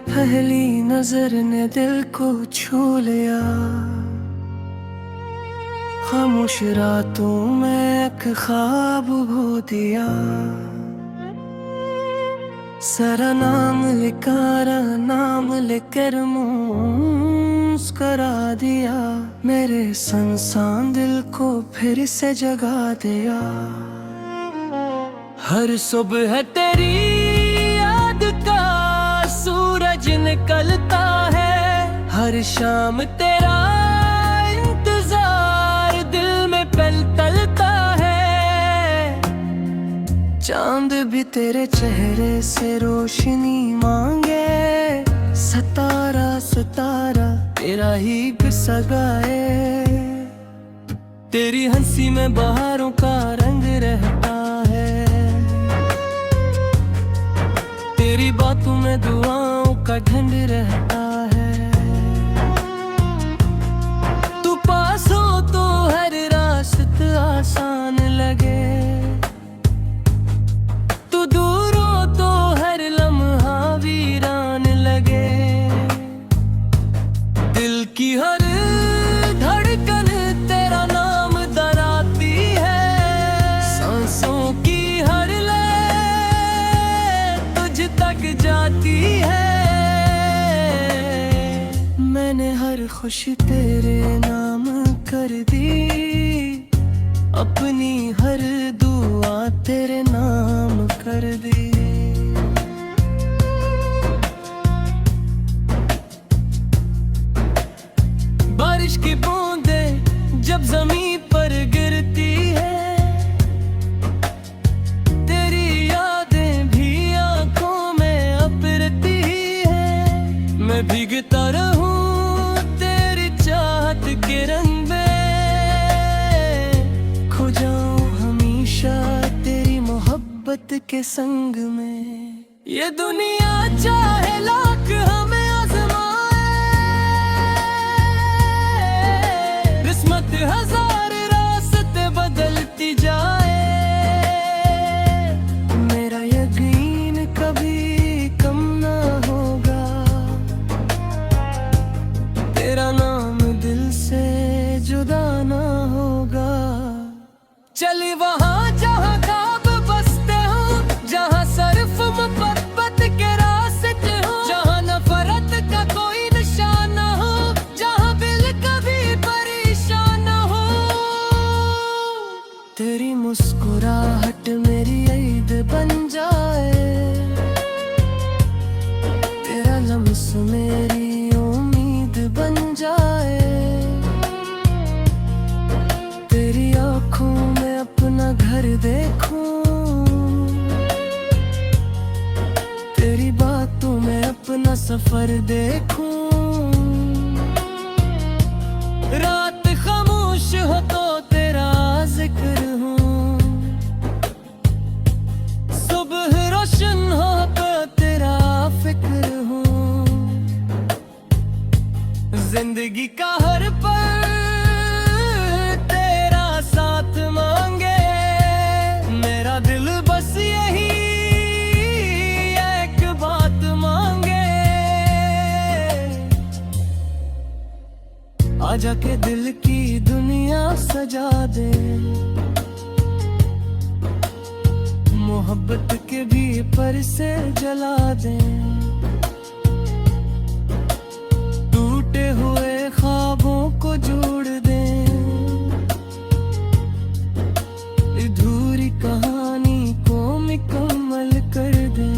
पहली नजर ने दिल को छू लिया। खामोश रातों में एक ख्वाब हो दिया। सारा नाम लिकारा नाम लेकर मुस्करा दिया। मेरे संसान दिल को फिर से जगा दिया। हर सुबह तेरी याद का सूरज निकलता है। हर शाम तेरा इंतजार दिल में पलता है। चांद भी तेरे चेहरे से रोशनी मांगे। सितारा सितारा तेरा ही किस्सा गाए। तेरी हंसी में बहारों का रंग रहता है। तेरी बातों में दुआओं का ढंग रहता है। तू पास हो तो हर रास्ता आसान लगे। तू दूर हो तो हर लम्हा वीरान लगे। दिल की हर धड़कन तेरा नाम दराती है। सांसों की हर लय तुझ तक जाती है। मैंने हर खुशी तेरे नाम कर दी। अपनी हर दुआ तेरे नाम कर दी। बारिश की बूंदें जब जमीन पर गिरती है। तेरी यादें भी आंखों में अपरती है। मैं भीगता रहूं तेरी चाहत के रंग में। खो जाऊं हमेशा तेरी मोहब्बत के संग में। ये दुनिया चाहे लाख हमें आजमाए। किस्मत हजार रास्ते बदलती जाए। मेरा यकीन कभी कम ना होगा। तेरा नाम दिल से जुदा ना होगा। चली वहाँ जहाँ ख्वाब बसते हो। जहाँ सरफ मोहब्बत के रास्ते हो। जहाँ नफरत का कोई निशान ना हो। जहाँ दिल कभी परेशान ना हो। तेरी मुस्कुराहट मेरी ईद बन जाए। तेरा लम्स मेरी उम्मीद बन जाए। तेरी आँखों में अपना घर देखूं। तेरी बातों में अपना सफर देखूं। रात खामोश हो तो तेरा जिक्र हूँ। सुबह रोशन हो तो तेरा फिक्र हूँ। जिंदगी का हर पल तेरा साथ मांगे। मेरा दिल बस यही एक बात मांगे। आजा के दिल की दुनिया सजा दे। मोहब्बत के भी पर से जला दे। टूटे हुए ख्वाबों को जोड़ दे। अधूरी कहानी को मुकम्मल कर दे।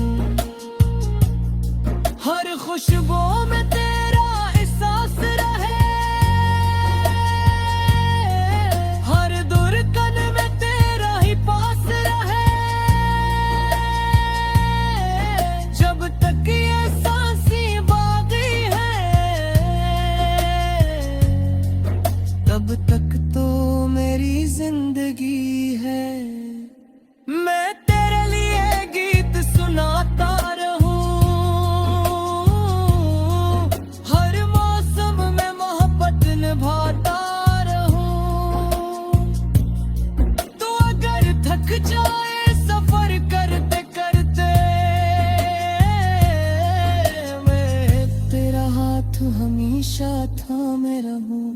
हर खुशबू में तेरा एहसास रहे। हर दुर्गन में तेरा ही पास रहे। जब तक ये हमेशा थामे रहूं।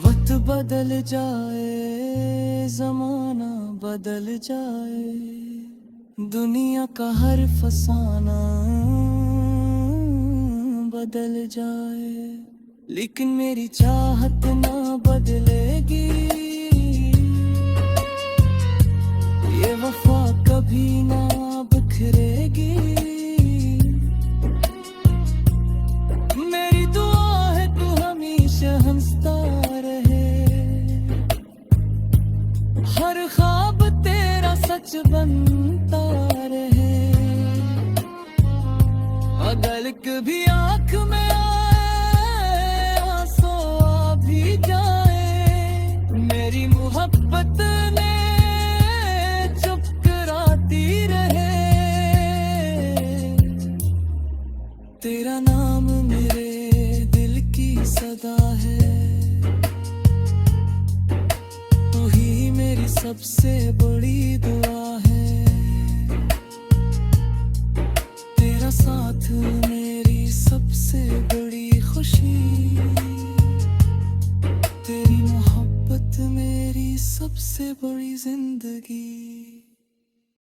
वक्त बदल जाए, जमाना बदल जाए, दुनिया का हर फसाना बदल जाए, लेकिन मेरी चाहत ना बदलेगी। ये वफा कभी ना बिखरेगी। मेरी दुआ है तू हमेशा हंसता रहे, हर ख्वाब तेरा सच बनता रहे। अगर कभी आँख में आए आंसू आ भी जाए, मेरी मोहब्बत ने चुप कराती रहे। तेरा नाम मेरे दिल की सदा है, तू ही मेरी सबसे बड़ी दुआ है। तेरा साथ मेरी सबसे बड़ी खुशी, तेरी मोहब्बत मेरी सबसे बड़ी जिंदगी।